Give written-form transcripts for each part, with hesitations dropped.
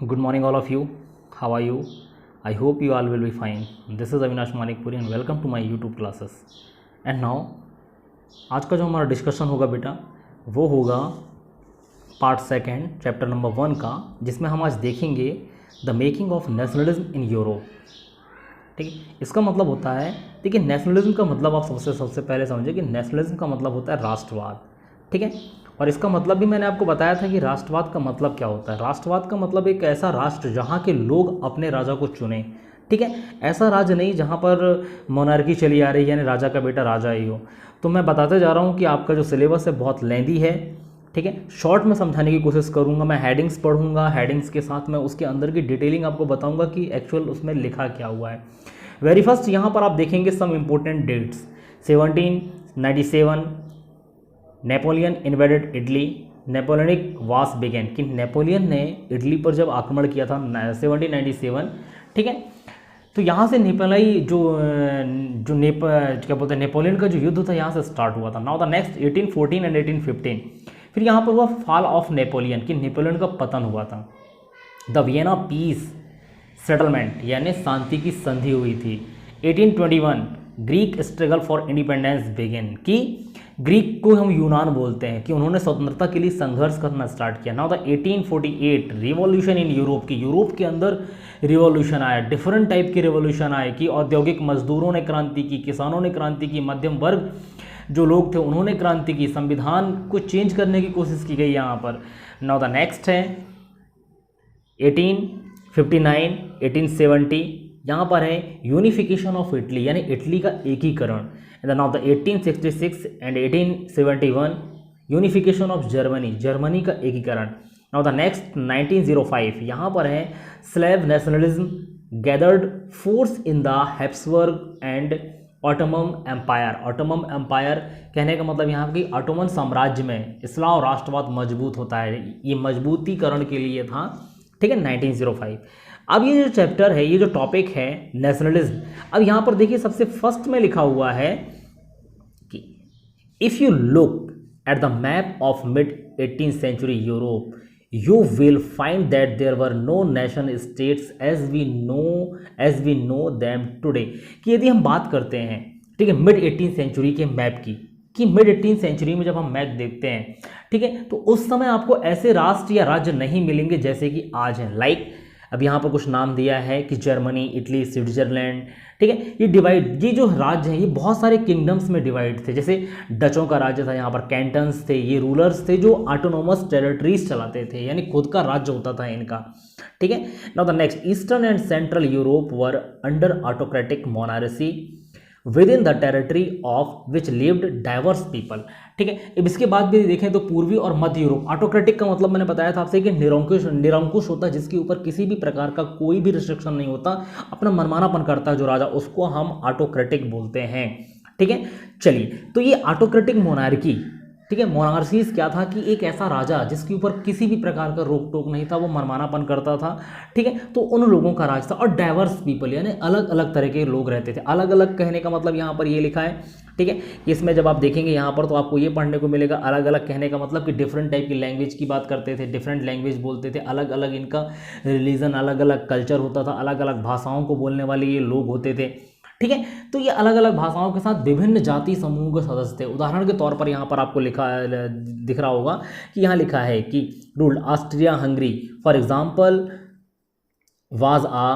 Good morning, all of you. How are you? I hope you all will be fine. This is Avinash Manikpuri and welcome to my YouTube classes. And now, आज का जो हमारा discussion होगा बेटा वो होगा part second chapter number 1 का, जिसमें हम आज देखेंगे the making of nationalism in Europe. ठीक है, इसका मतलब होता है, देखिए नेशनलिज्म का मतलब आप सबसे पहले समझिए कि नेशनलिज्म का मतलब होता है राष्ट्रवाद। ठीक है, और इसका मतलब भी मैंने आपको बताया था कि राष्ट्रवाद का मतलब क्या होता है। राष्ट्रवाद का मतलब एक ऐसा राष्ट्र जहाँ के लोग अपने राजा को चुने। ठीक है, ऐसा राज्य नहीं जहाँ पर मोनार्की चली आ रही है, यानी राजा का बेटा राजा ही हो। तो मैं बताते जा रहा हूँ कि आपका जो सिलेबस है बहुत लेंदी है। ठीक है, शॉर्ट में समझाने की कोशिश करूँगा। मैं हेडिंग्स पढ़ूंगा, हेडिंग्स के साथ मैं उसके अंदर की डिटेलिंग आपको बताऊँगा कि एक्चुअल उसमें लिखा क्या हुआ है। वेरी फर्स्ट यहाँ पर आप देखेंगे some important dates. 1797 Napoleon invaded Italy, Napoleonic wars began, कि नेपोलियन ने इटली पर जब आक्रमण किया था 1797। ठीक है, तो यहाँ से नेपोलियन क्या बोलते हैं, नेपोलियन का जो युद्ध था यहाँ से स्टार्ट हुआ था। नाउ द नेक्स्ट 1814 एंड 1815, फिर यहाँ पर हुआ फॉल ऑफ नेपोलियन, कि नेपोलियन का पतन हुआ था। द वियना पीस सेटलमेंट, यानी शांति की संधि हुई थी। 1821 Greek struggle for independence begin, कि ग्रीक को हम यूनान बोलते हैं, कि उन्होंने स्वतंत्रता के लिए संघर्ष करना स्टार्ट किया। Now the 1848 revolution in Europe, की यूरोप के अंदर रिवॉल्यूशन आया, डिफरेंट टाइप के रिवॉल्यूशन आए, कि औद्योगिक मजदूरों ने क्रांति की, किसानों ने क्रांति की, मध्यम वर्ग जो लोग थे उन्होंने क्रांति की, संविधान को चेंज करने की कोशिश की गई यहाँ पर। नाउ द नेक्स्ट है 1859 1870, यहाँ पर है यूनिफिकेशन ऑफ इटली, यानी इटली का एकीकरण। Now the 1866 and 1871 unification of Germany, Germany का एकीकरण। नाउ द नेक्स्ट 1905, यहाँ पर है Slav nationalism gathered force in the Habsburg and Ottoman empire. Ottoman empire कहने का मतलब यहाँ की ऑटोमन साम्राज्य में इस्लाम और राष्ट्रवाद मजबूत होता है, ये मजबूतीकरण के लिए था। ठीक है, 1905। अब ये जो चैप्टर है, ये जो टॉपिक है नेशनलिज्म, अब यहाँ पर देखिए सबसे फर्स्ट में लिखा हुआ है कि if you look at the map of mid 18th century Europe you will find that there were no nation states as we know them today. कि यदि हम बात करते हैं, ठीक है, मिड 18th सेंचुरी के मैप की, कि मिड 18th सेंचुरी में जब हम मैप देखते हैं, ठीक है, तो उस समय आपको ऐसे राष्ट्र या राज्य नहीं मिलेंगे जैसे कि आज हैं। लाइक अब यहाँ पर कुछ नाम दिया है कि जर्मनी, इटली, स्विट्जरलैंड। ठीक है, ये जो राज्य हैं ये बहुत सारे किंगडम्स में डिवाइड थे। जैसे डचों का राज्य था, यहाँ पर कैंटन्स थे, ये रूलर्स थे जो ऑटोनोमस टेरिटरीज चलाते थे, यानी खुद का राज्य होता था इनका। ठीक है, now the next eastern and central Europe were under autocratic monarchy with in the territory of which lived diverse people. ठीक है, अब इसके बाद भी देखें तो पूर्वी और मध्य यूरोप, ऑटोक्रेटिक का मतलब मैंने बताया था आपसे कि निरंकुश होता है, जिसके ऊपर किसी भी प्रकार का कोई भी रिस्ट्रिक्शन नहीं होता, अपना मनमानापन करता है जो राजा, उसको हम ऑटोक्रेटिक बोलते हैं। ठीक है, चलिए, तो ये ऑटोक्रेटिक मोनार्की, ठीक है, मोनार्सीज क्या था कि एक ऐसा राजा जिसके ऊपर किसी भी प्रकार का रोक टोक नहीं था, वो मनमानापन करता था। ठीक है, तो उन लोगों का राज था। और डाइवर्स पीपल, यानी अलग अलग तरह के लोग रहते थे। अलग अलग कहने का मतलब यहाँ पर ये लिखा है, ठीक है, इसमें जब आप देखेंगे यहाँ पर तो आपको ये पढ़ने को मिलेगा, अलग अलग कहने का मतलब कि डिफरेंट टाइप की लैंग्वेज की बात करते थे, डिफरेंट लैंग्वेज बोलते थे, अलग अलग इनका रिलीजन, अलग अलग कल्चर होता था, अलग अलग भाषाओं को बोलने वाले ये लोग होते थे। ठीक है, तो ये अलग अलग भाषाओं के साथ विभिन्न जाति समूह के सदस्य थे। उदाहरण के तौर पर यहाँ पर आपको लिखा दिख रहा होगा कि यहाँ लिखा है कि ruled Austria Hungary for example was a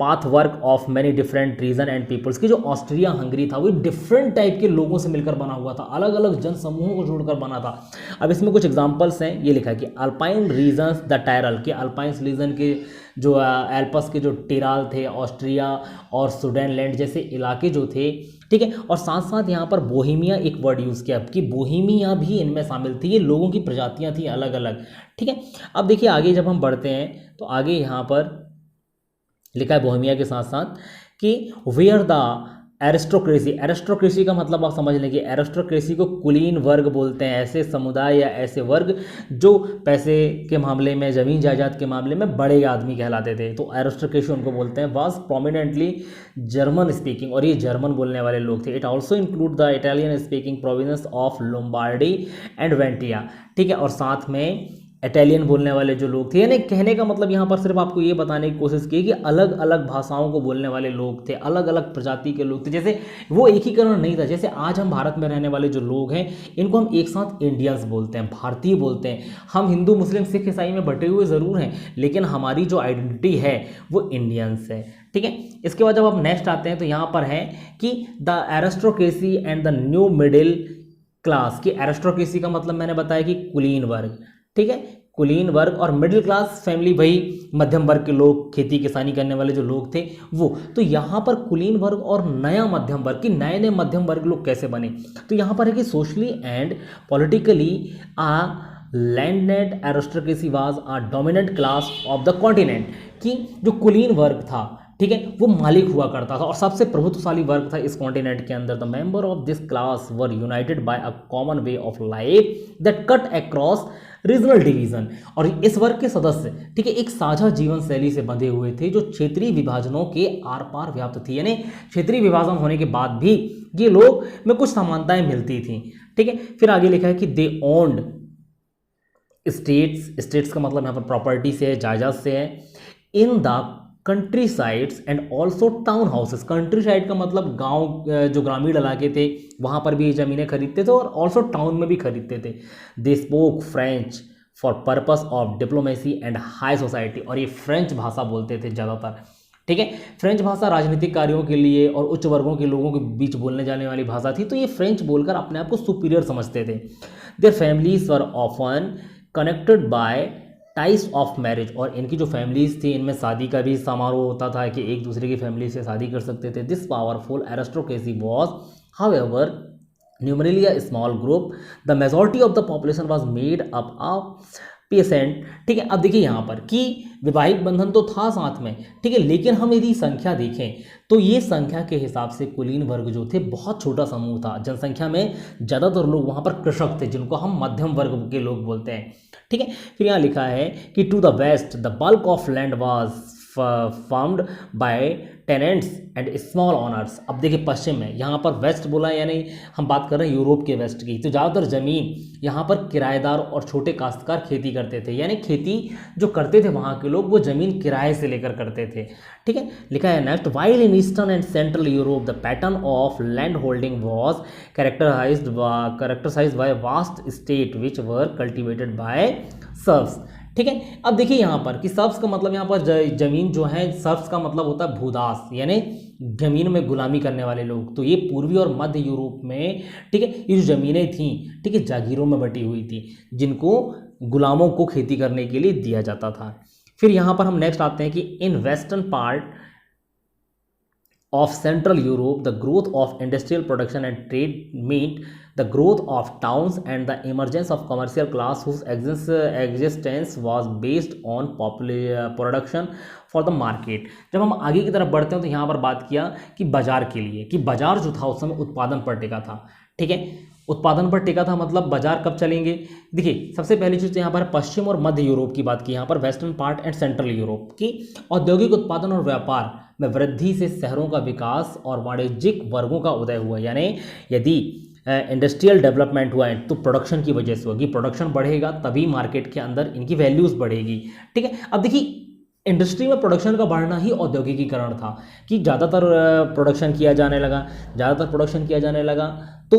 patchwork of many different region and peoples, की जो ऑस्ट्रिया हंगरी था वो डिफरेंट टाइप के लोगों से मिलकर बना हुआ था, अलग अलग जन समूहों को जोड़कर बना था। अब इसमें कुछ एग्जांपल्स हैं, ये लिखा है कि अल्पाइन रीजन्स द टायरल, के अल्पाइन रीजन के जो एल्पस के जो टिराल थे, ऑस्ट्रिया और सुडेनलैंड जैसे इलाके जो थे। ठीक है, और साथ साथ यहाँ पर बोहेमिया एक वर्ड यूज़ किया कि बोहेमिया भी इनमें शामिल थी, ये लोगों की प्रजातियाँ थी अलग अलग। ठीक है, अब देखिए आगे जब हम बढ़ते हैं तो आगे यहाँ पर लिखा है बोहेमिया के साथ साथ कि वेयर द एरिस्टोक्रेसी, एरिस्टोक्रेसी का मतलब आप समझ लें कि एरिस्टोक्रेसी को कुलीन वर्ग बोलते हैं, ऐसे समुदाय या ऐसे वर्ग जो पैसे के मामले में, ज़मीन जायदाद के मामले में बड़े आदमी कहलाते थे, तो एरिस्टोक्रेसी उनको बोलते हैं। वाज प्रोमिनेंटली जर्मन स्पीकिंग, और ये जर्मन बोलने वाले लोग थे। It also include the Italian speaking province of Lombardy and Venetia. ठीक है, और साथ में इटालियन बोलने वाले जो लोग थे, यानी कहने का मतलब यहाँ पर सिर्फ आपको ये बताने की कोशिश की कि अलग अलग भाषाओं को बोलने वाले लोग थे, अलग अलग प्रजाति के लोग थे। जैसे वो एकीकरण नहीं था, जैसे आज हम भारत में रहने वाले जो लोग हैं इनको हम एक साथ इंडियंस बोलते हैं, भारतीय बोलते हैं। हम हिंदू मुस्लिम सिख ईसाई में बटे हुए ज़रूर हैं, लेकिन हमारी जो आइडेंटिटी है वो इंडियंस है। ठीक है, इसके बाद जब आप नेक्स्ट आते हैं तो यहाँ पर है कि the aristocracy and the new middle class. की एरिस्टोक्रेसी का मतलब मैंने बताया कि कुलीन वर्ग, ठीक है, कुलीन वर्ग, और मिडिल क्लास फैमिली वही मध्यम वर्ग के लोग, खेती किसानी करने वाले जो लोग थे वो। तो यहाँ पर कुलीन वर्ग और नया मध्यम वर्ग, की नए नए मध्यम वर्ग लोग कैसे बने, तो यहाँ पर है कि socially and politically a landed aristocracy was a dominant class of the continent. कि जो कुलीन वर्ग था, ठीक है, वो मालिक हुआ करता था और सबसे प्रभुत्वशाली वर्ग था इस कॉन्टिनेंट के अंदर। The member of this class were united by a common way of life that cut across regional division. और इस वर्ग के सदस्य, ठीक है, एक साझा जीवन शैली से बंधे हुए थे जो क्षेत्रीय विभाजनों के आर पार व्याप्त थी। यानी क्षेत्रीय विभाजन होने के बाद भी ये लोग में कुछ समानताएं मिलती थी। ठीक है, फिर आगे लिखा है कि दे ओन्ड स्टेट्स, स्टेट्स का मतलब यहाँ पर प्रॉपर्टी से है, जायदाद से है, in the country sides and also town houses. Country side का मतलब गांव, जो ग्रामीण इलाके थे वहाँ पर भी ज़मीनें खरीदते थे और ऑल्सो टाउन में भी खरीदते थे। They spoke French for purpose of diplomacy and high society. और ये फ्रेंच भाषा बोलते थे ज़्यादातर। ठीक है, फ्रेंच भाषा राजनीतिक कार्यों के लिए और उच्च वर्गों के लोगों के बीच बोलने जाने वाली भाषा थी। तो ये फ्रेंच बोलकर अपने आप को सुपीरियर समझते थे। Their families were often connected by ties of marriage. और इनकी जो फैमिलीज थी इनमें शादी का भी समारोह होता था कि एक दूसरे की फैमिली से शादी कर सकते थे। This powerful aristocracy was however numerically a small group, the majority of the population was made up of peasant. ठीक है, अब देखिए यहाँ पर कि वैवाहिक बंधन तो था साथ में, ठीक है, लेकिन हम यदि संख्या देखें तो ये संख्या के हिसाब से कुलीन वर्ग जो थे बहुत छोटा समूह था। जनसंख्या में ज़्यादातर लोग वहाँ पर कृषक थे जिनको हम मध्यम वर्ग के लोग बोलते हैं। ठीक है, फिर यहाँ लिखा है कि to the west the bulk of land was farmed by tenants and small owners. अब देखिए पश्चिम में, यहाँ पर वेस्ट बोला यानी हम बात कर रहे हैं यूरोप के वेस्ट की। तो ज़्यादातर ज़मीन यहाँ पर किराएदार और छोटे काश्तकार खेती करते थे, यानी खेती जो करते थे वहाँ के लोग वो ज़मीन किराए से लेकर करते थे। ठीक है, लिखा है next, while in eastern and central Europe the pattern of land holding was characterised by vast state which were cultivated by serfs. ठीक है, अब देखिए यहाँ पर कि सर्व्स का मतलब यहाँ पर जमीन जो है, सर्व्स का मतलब होता है भूदास, यानी जमीन में गुलामी करने वाले लोग। तो ये पूर्वी और मध्य यूरोप में, ठीक है, ये जो जमीनें थी, ठीक है, जागीरों में बटी हुई थी जिनको गुलामों को खेती करने के लिए दिया जाता था। फिर यहाँ पर हम नेक्स्ट आते हैं कि in western part of Central Europe, the growth of industrial production and trade meant the growth of towns and the emergence of commercial class whose existence was based on production for the market। जब हम आगे की तरफ बढ़ते हैं तो यहाँ पर बात किया कि बाजार के लिए, कि बाजार जो था उस समय उत्पादन पर टिका था। ठीक है, उत्पादन पर टिका था मतलब बाजार कब चलेंगे। देखिए सबसे पहली चीज़ तो यहाँ पर पश्चिम और मध्य यूरोप की बात की, यहाँ पर western part and central Europe की औद्योगिक उत्पादन और व्यापार में वृद्धि से शहरों का विकास और वाणिज्यिक वर्गों का उदय हुआ। यानी यदि इंडस्ट्रियल डेवलपमेंट हुआ है तो प्रोडक्शन की वजह से होगी, प्रोडक्शन बढ़ेगा तभी मार्केट के अंदर इनकी वैल्यूज़ बढ़ेगी। ठीक है, अब देखिए इंडस्ट्री में प्रोडक्शन का बढ़ना ही औद्योगिकीकरण था कि ज़्यादातर प्रोडक्शन किया जाने लगा तो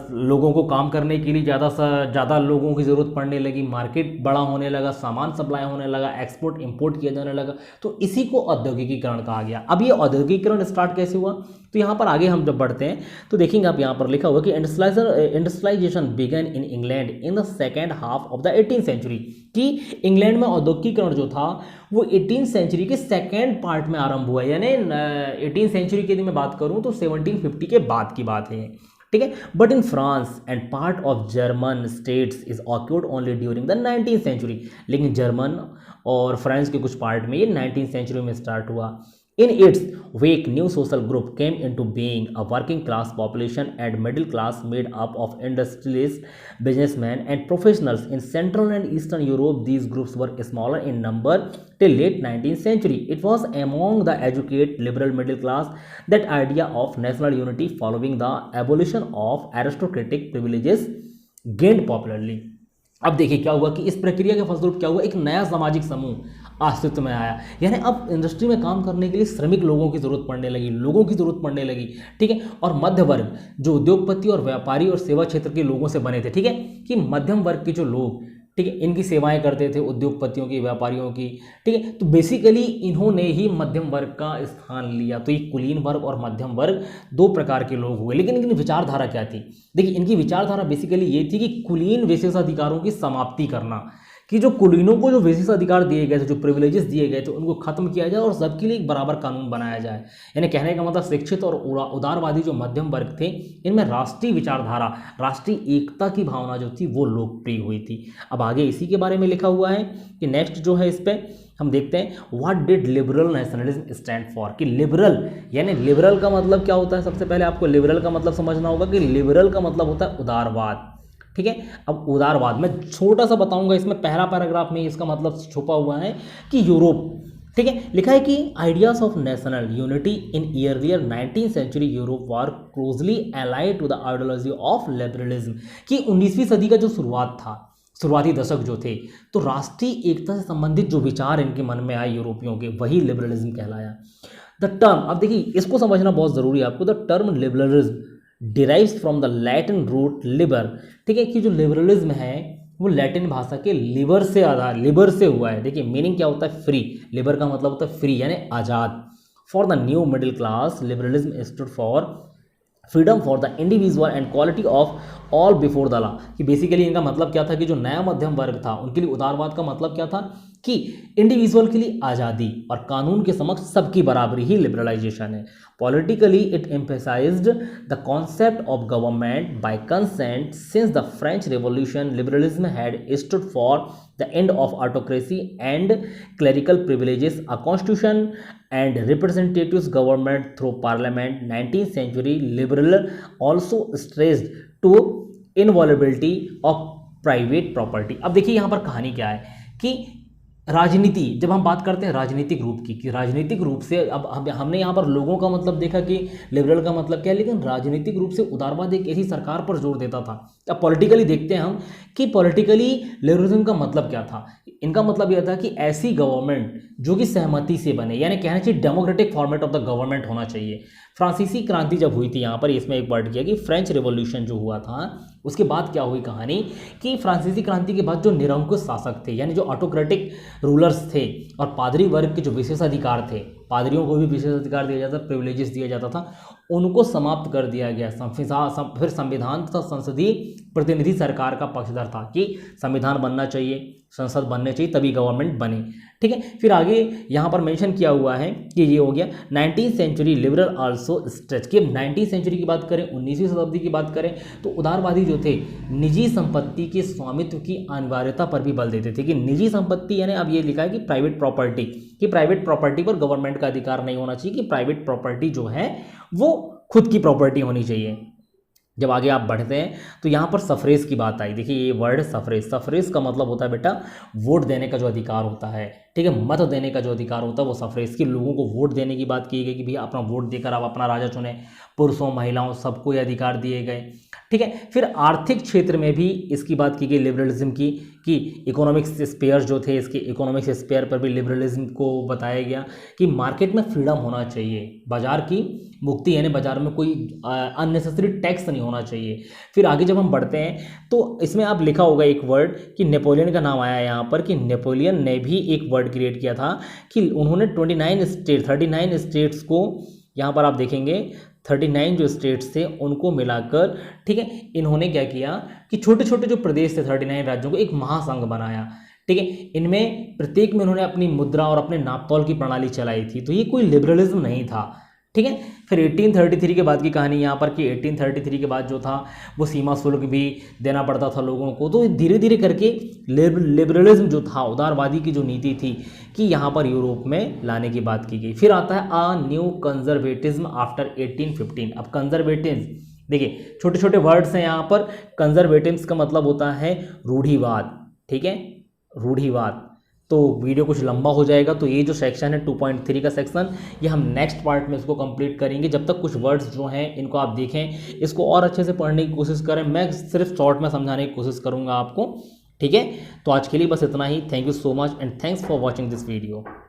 लोगों को काम करने के लिए ज़्यादा लोगों की ज़रूरत पड़ने लगी, मार्केट बड़ा होने लगा, सामान सप्लाई होने लगा, एक्सपोर्ट इंपोर्ट किया जाने लगा, तो इसी को औद्योगिकीकरण कहा गया। अब ये औद्योगिकीकरण स्टार्ट कैसे हुआ, तो यहाँ पर आगे हम जब बढ़ते हैं तो देखेंगे आप यहाँ पर लिखा हुआ कि industrialisation began in England in the second half of the 18th century. कि इंग्लैंड में औद्योगिकीकरण जो था वो 18th सेंचुरी के सेकेंड पार्ट में आरंभ हुआ, यानी 18th सेंचुरी की यदि मैं बात करूँ तो 1750 के बाद की बात है। ठीक है, but in France and part of German states is occurred only during the 19th century. लेकिन जर्मन और फ्रांस के कुछ पार्ट में ये 19th सेंचुरी में स्टार्ट हुआ। In its wake, new social group came into being, a working class population and middle class made up of industrialists, businessmen and professionals. In Central and Eastern Europe, these groups were smaller in number till late 19th century. It was among the educated liberal middle class that idea of national unity following the abolition of aristocratic privileges gained popularity. अब देखिए क्या हुआ कि इस प्रक्रिया के फलस्वरूप क्या हुआ, एक नया सामाजिक समूह अस्तित्व में आया। यानी अब इंडस्ट्री में काम करने के लिए श्रमिक लोगों की जरूरत पड़ने लगी, लोगों की जरूरत पड़ने लगी, ठीक है। और मध्य वर्ग जो उद्योगपति और व्यापारी और सेवा क्षेत्र के लोगों से बने थे, ठीक है, कि मध्यम वर्ग के जो लोग, ठीक है, इनकी सेवाएं करते थे, उद्योगपतियों की, व्यापारियों की, ठीक है। तो बेसिकली इन्होंने ही मध्यम वर्ग का स्थान लिया। तो ये कुलीन वर्ग और मध्यम वर्ग दो प्रकार के लोग हुए। लेकिन इनकी विचारधारा क्या थी? देखिए इनकी विचारधारा बेसिकली ये थी कि कुलीन विशेषाधिकारों की समाप्ति करना, कि जो कुलीनों को जो विशेषाधिकार दिए गए थे, जो प्रिविलेजेस दिए गए थे, उनको खत्म किया जाए और सबके लिए एक बराबर कानून बनाया जाए। यानी कहने का मतलब शिक्षित और उदारवादी जो मध्यम वर्ग थे, इनमें राष्ट्रीय विचारधारा, राष्ट्रीय एकता की भावना जो थी वो लोकप्रिय हुई थी। अब आगे इसी के बारे में लिखा हुआ है कि नेक्स्ट जो है इस पर हम देखते हैं, what did liberal nationalism stand for. कि लिबरल यानी लिबरल का मतलब क्या होता है? सबसे पहले आपको लिबरल का मतलब समझना होगा कि लिबरल का मतलब होता है उदारवाद, ठीक है। अब उदारवाद मैं छोटा सा बताऊंगा, इसमें पहला पैराग्राफ में इसका मतलब छुपा हुआ है कि यूरोप, ठीक है, लिखा है कि ideas of national unity in earlier 19th century Europe were closely allied to the ideology of liberalism. कि 19वीं सदी का जो शुरुआत था, शुरुआती दशक जो थे, तो राष्ट्रीय एकता से संबंधित जो विचार इनके मन में आए यूरोपियों के, वही लिबरलिज्म कहलाया। द टर्म, अब देखिए इसको समझना बहुत जरूरी है आपको, the term liberalism derives from the Latin root liber, ठीक है, कि जो लिबरलिज्म है वो लैटिन भाषा के लिबर से आधार, लिबर से हुआ है। देखिए मीनिंग क्या होता है? फ्री। लिबर का मतलब होता है फ्री यानी आज़ाद। For the new middle class liberalism stood for freedom for the individual and quality of all before the law. कि बेसिकली इनका मतलब क्या था कि जो नया मध्यम वर्ग था उनके लिए उदारवाद का मतलब क्या था कि इंडिविजुअल के लिए आज़ादी और कानून के समक्ष सबकी बराबरी ही लिबरलाइजेशन है। Politically it emphasised the concept of government by consent. Since the French revolution liberalism had stood for the end of autocracy and clerical privileges, a constitution and representatives government through parliament. 19th century liberal also stressed to inviolability of private property। अब देखिए यहाँ पर कहानी क्या है कि राजनीति, जब हम बात करते हैं राजनीतिक रूप की, कि राजनीतिक रूप से अब हमने यहाँ पर लोगों का मतलब देखा कि लिबरल का मतलब क्या है, लेकिन राजनीतिक रूप से उदारवाद एक ऐसी सरकार पर जोर देता था। अब पॉलिटिकली देखते हैं हम कि पॉलिटिकली लिबरलिज्म का मतलब क्या था। इनका मतलब यह था कि ऐसी गवर्नमेंट जो कि सहमति से बने, यानी कहना चाहिए democratic format of the government होना चाहिए। फ्रांसीसी क्रांति जब हुई थी, यहाँ पर इसमें एक वर्ड किया कि फ्रेंच रिवॉल्यूशन जो हुआ था, उसके बाद क्या हुई कहानी कि फ्रांसीसी क्रांति के बाद जो निरंकुश शासक थे, यानी जो ऑटोक्रेटिक रूलर्स थे, और पादरी वर्ग के जो विशेषाधिकार थे, पादरियों को भी विशेषाधिकार दिया जाता, प्रिविलेजेस दिया जाता था, उनको समाप्त कर दिया गया। फिर संविधान तथा संसदीय प्रतिनिधि सरकार का पक्षधर था कि संविधान बनना चाहिए, संसद बनने चाहिए, तभी गवर्नमेंट बने, ठीक है। फिर आगे यहाँ पर मेंशन किया हुआ है कि ये हो गया 19th century liberal also stretch. कि 19th सेंचुरी की बात करें, 19वीं शताब्दी की बात करें, तो उदारवादी जो थे निजी संपत्ति के स्वामित्व की अनिवार्यता पर भी बल देते थे। कि निजी संपत्ति यानी अब ये लिखा है कि प्राइवेट प्रॉपर्टी, कि प्राइवेट प्रॉपर्टी पर गवर्नमेंट का अधिकार नहीं होना चाहिए, कि प्राइवेट प्रॉपर्टी जो है वो खुद की प्रॉपर्टी होनी चाहिए। जब आगे आप बढ़ते हैं तो यहाँ पर सफरेज की बात आई। देखिए ये वर्ड सफरेज, सफरेज का मतलब होता है बेटा वोट देने का जो अधिकार होता है, ठीक है, मत देने का जो अधिकार होता है वो सफरेज। की लोगों को वोट देने की बात की गई कि भैया अपना वोट देकर आप अपना राजा चुने, पुरुषों महिलाओं सबको ये अधिकार दिए गए, ठीक है। फिर आर्थिक क्षेत्र में भी इसकी बात की गई लिबरलिज्म की, कि इकोनॉमिक्स स्पेयर जो थे, इसके इकोनॉमिक्स स्पेयर पर भी लिबरलिज्म को बताया गया कि मार्केट में फ्रीडम होना चाहिए, बाजार की मुक्ति, यानी बाजार में कोई अननेसेसरी टैक्स नहीं होना चाहिए। फिर आगे जब हम बढ़ते हैं तो इसमें आप लिखा होगा एक वर्ड कि नेपोलियन का नाम आया यहाँ पर, कि नेपोलियन ने भी एक वर्ड क्रिएट किया था कि उन्होंने 39 स्टेट्स को, यहाँ पर आप देखेंगे 39 जो स्टेट्स थे उनको मिलाकर, ठीक है, इन्होंने क्या किया कि छोटे छोटे जो प्रदेश थे 39 राज्यों को एक महासंघ बनाया, ठीक है। इनमें प्रत्येक में उन्होंने अपनी मुद्रा और अपने नापतोल की प्रणाली चलाई थी। तो ये कोई लिबरलिज्म नहीं था, ठीक है। फिर 1833 के बाद की कहानी यहाँ पर कि 1833 के बाद जो था वो सीमा शुल्क भी देना पड़ता था लोगों को। तो धीरे धीरे करके लिबरलिज्म जो था, उदारवादी की जो नीति थी, कि यहाँ पर यूरोप में लाने की बात की गई। फिर आता है अ न्यू कंजर्वेटिज्म आफ्टर 1815। अब कंजर्वेटिज्म देखिए छोटे छोटे वर्ड्स हैं यहाँ पर। कंजर्वेटिव्स का मतलब होता है रूढ़िवाद, ठीक है, रूढ़िवाद। तो वीडियो कुछ लंबा हो जाएगा, तो ये जो सेक्शन है 2.3 का सेक्शन, ये हम नेक्स्ट पार्ट में इसको कंप्लीट करेंगे। जब तक कुछ वर्ड्स जो हैं इनको आप देखें, इसको और अच्छे से पढ़ने की कोशिश करें। मैं सिर्फ शॉर्ट में समझाने की कोशिश करूंगा आपको, ठीक है, तो आज के लिए बस इतना ही। Thank you so much and thanks for watching this video.